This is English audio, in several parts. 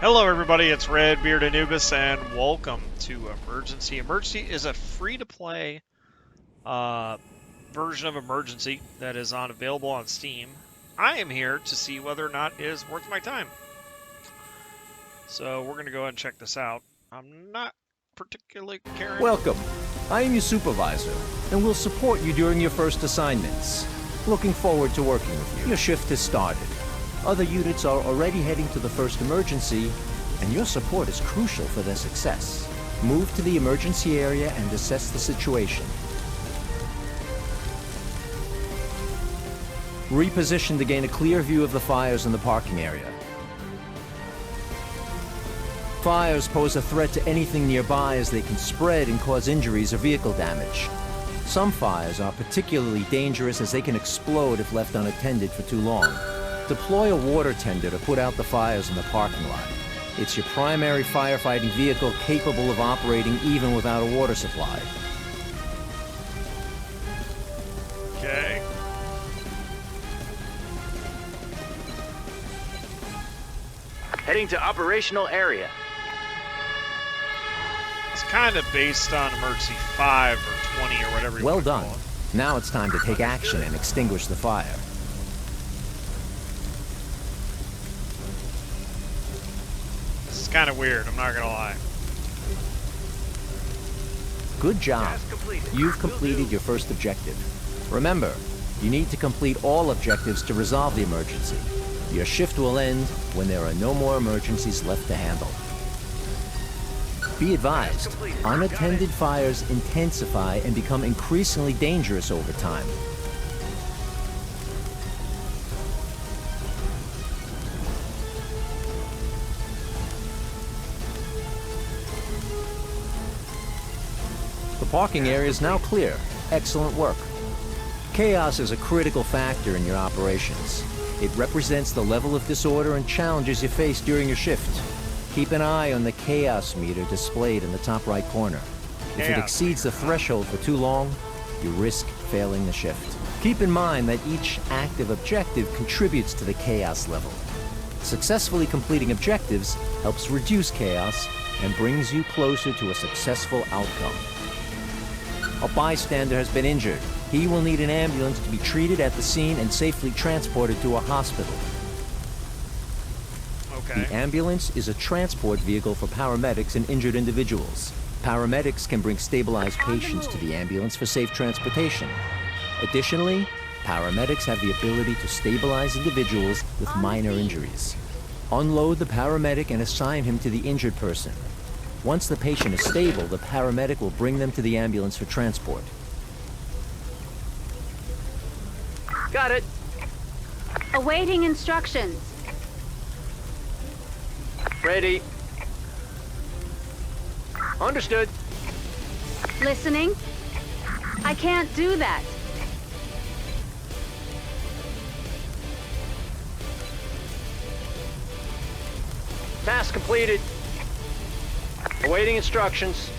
Hello, everybody. It's Redbeard Anubis, and welcome to Emergency. Emergency is a free-to-play uh, version of Emergency that is available on Steam. I am here to see whether or not it is worth my time. So we're going to go ahead and check this out. I'm not particularly caring. Welcome. I am your supervisor, and will support you during your first assignments. Looking forward to working with you. Your shift has started. Other units are already heading to the first emergency, and your support is crucial for their success. Move to the emergency area and assess the situation. Reposition to gain a clear view of the fires in the parking area. Fires pose a threat to anything nearby as they can spread and cause injuries or vehicle damage. Some fires are particularly dangerous as they can explode if left unattended for too long. Deploy a water tender to put out the fires in the parking lot. It's your primary firefighting vehicle capable of operating even without a water supply. Okay. Heading to operational area. It's kind of based on Emergency 5 or 20 or whatever you Well want to done. call it. Now it's time to take action and extinguish the fire. This is kind of weird, I'm not going to lie. Good job. Task completed. You've completed your first objective. Remember, you need to complete all objectives to resolve the emergency. Your shift will end when there are no more emergencies left to handle. Be advised, unattended fires intensify and become increasingly dangerous over time. The parking area is now clear. Excellent work. Chaos is a critical factor in your operations. It represents the level of disorder and challenges you face during your shift. Keep an eye on the chaos meter displayed in the top right corner. If it Chaos exceeds the threshold for too long, you risk failing the shift. Keep in mind that each active objective contributes to the chaos level. Successfully completing objectives helps reduce chaos and brings you closer to a successful outcome. A bystander has been injured. He will need an ambulance to be treated at the scene and safely transported to a hospital. Okay. The ambulance is a transport vehicle for paramedics and injured individuals. Paramedics can bring stabilized patients to the ambulance for safe transportation. Additionally, paramedics have the ability to stabilize individuals with minor injuries. Unload the paramedic and assign him to the injured person. Once the patient is stable, the paramedic will bring them to the ambulance for transport. Got it. Awaiting instructions. Ready. Understood. Listening? I can't do that. Task completed. Awaiting instructions.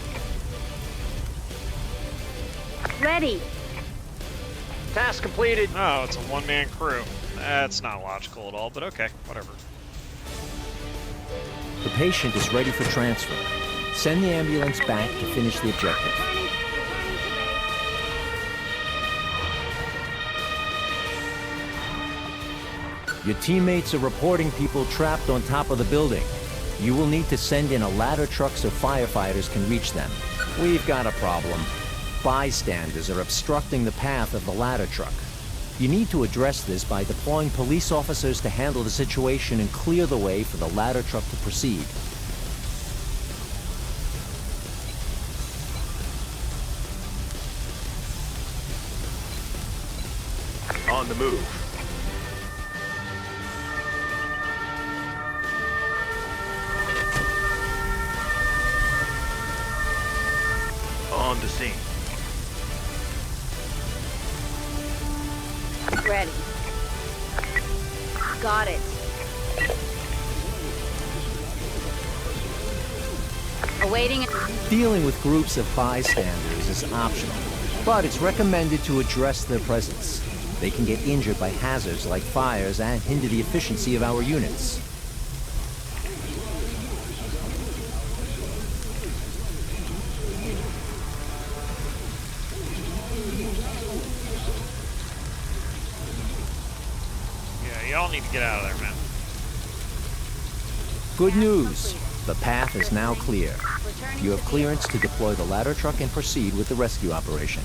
Ready. Task completed. Oh, it's a one-man crew. That's not logical at all, but okay, whatever. The patient is ready for transfer. Send the ambulance back to finish the objective. Your teammates are reporting people trapped on top of the building. You will need to send in a ladder truck so firefighters can reach them. We've got a problem. Bystanders are obstructing the path of the ladder truck. You need to address this by deploying police officers to handle the situation and clear the way for the ladder truck to proceed. On the move. On the scene. Ready. Got it. Awaiting. Dealing with groups of bystanders is optional, but it's recommended to address their presence. They can get injured by hazards like fires and hinder the efficiency of our units. y'all need to get out of there, man. Good news. The path is now clear. You have clearance to deploy the ladder truck and proceed with the rescue operation.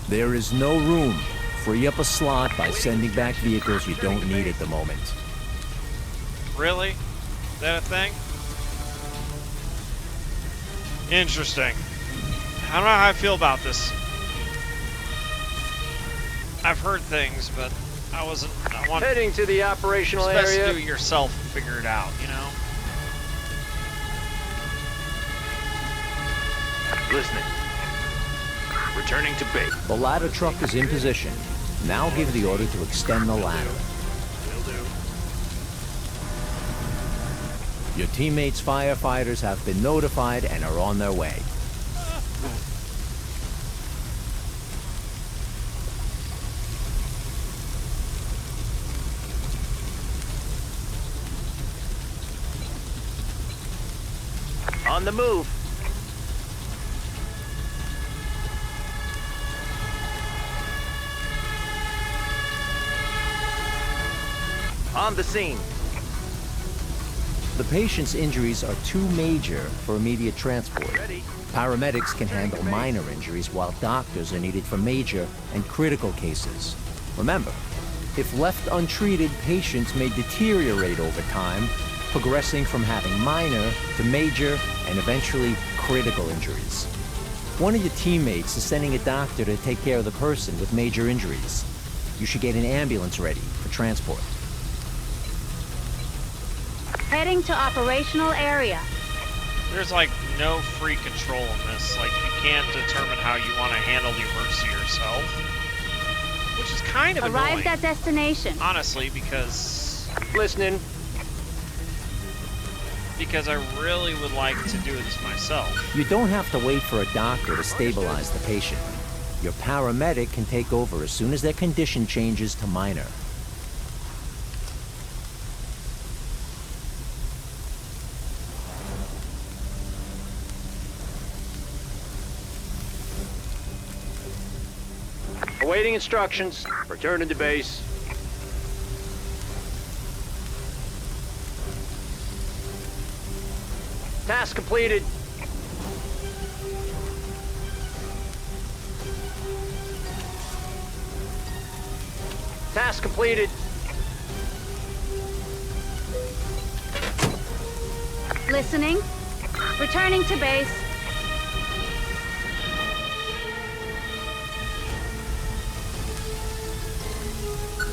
There is no room. Free up a slot by sending back vehicles you don't need at the moment. Really? Is that a thing? Interesting. I don't know how I feel about this. I've heard things, but I want Heading to the operational it's best area. to do it yourself and figure it out, you know? Listening. Returning to base. The ladder truck is in position. Now give the order to extend the ladder. Will do. Your teammates' firefighters have been notified and are on their way. On the move. On the scene. The patient's injuries are too major for immediate transport. Ready. Paramedics can handle minor injuries while doctors are needed for major and critical cases. Remember, if left untreated, patients may deteriorate over time, progressing from having minor to major and eventually critical injuries. One of your teammates is sending a doctor to take care of the person with major injuries. You should get an ambulance ready for transport. Heading to operational area. There's like no free control in this. Like you can't determine how you want to handle the emergency yourself, which is kind of Arrived annoying, at destination. honestly, because Listening. I really would like to do this myself. You don't have to wait for a doctor to stabilize the patient. Your paramedic can take over as soon as their condition changes to minor. Awaiting instructions. Returning to base. Task completed. Task completed. Listening. Returning to base.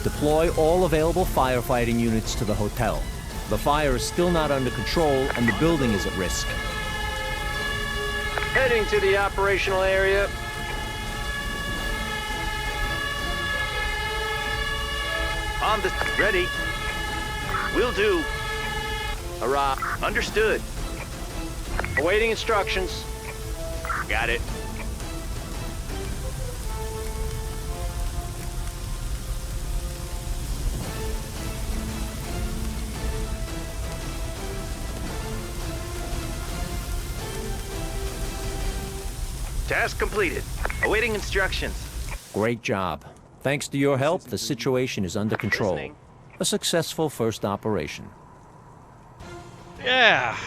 Deploy all available firefighting units to the hotel. The fire is still not under control and the building is at risk. Heading to the operational area. On the... Ready. Will do. Hurrah. Understood. Awaiting instructions. Got it. Task completed. Awaiting instructions. Great job. Thanks to your help, the situation is under control. Listening. A successful first operation. Yeah.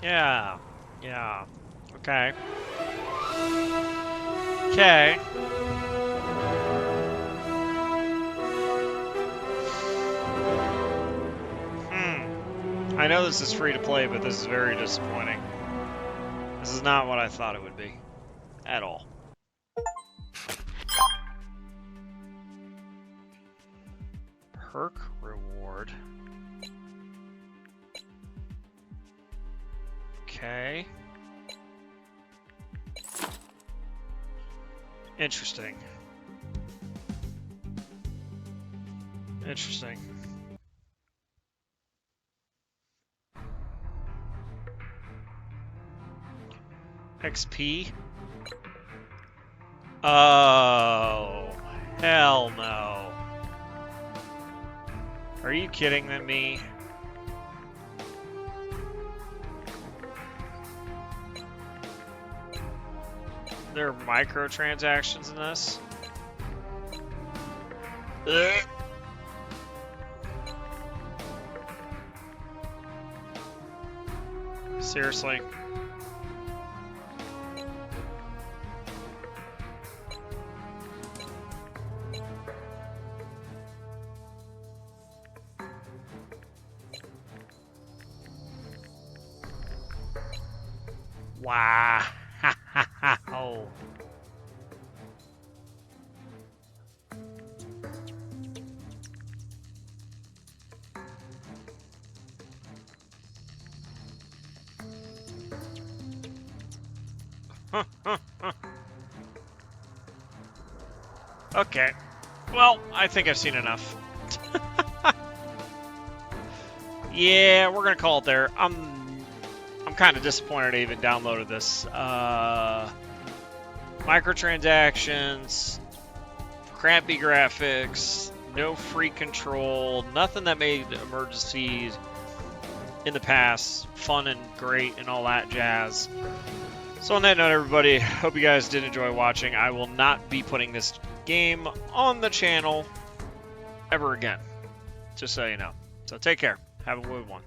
Yeah. Yeah. Okay. Okay. I know this is free to play, but this is very disappointing. This is not what I thought it would be. At all. Perk reward. Okay. Interesting. Interesting. XP? Oh, hell no. Are you kidding me? There are microtransactions in this? Ugh. Seriously. Wow. Oh. Okay. Well, I think I've seen enough. Yeah, we're gonna call it there. I'm kind of disappointed I even downloaded this. Microtransactions, crappy graphics, no free control, nothing that made Emergencies in the past fun and great and all that jazz. So on that note, everybody, hope you guys did enjoy watching. I will not be putting this game on the channel ever again, just so you know. So take care. Have a good one.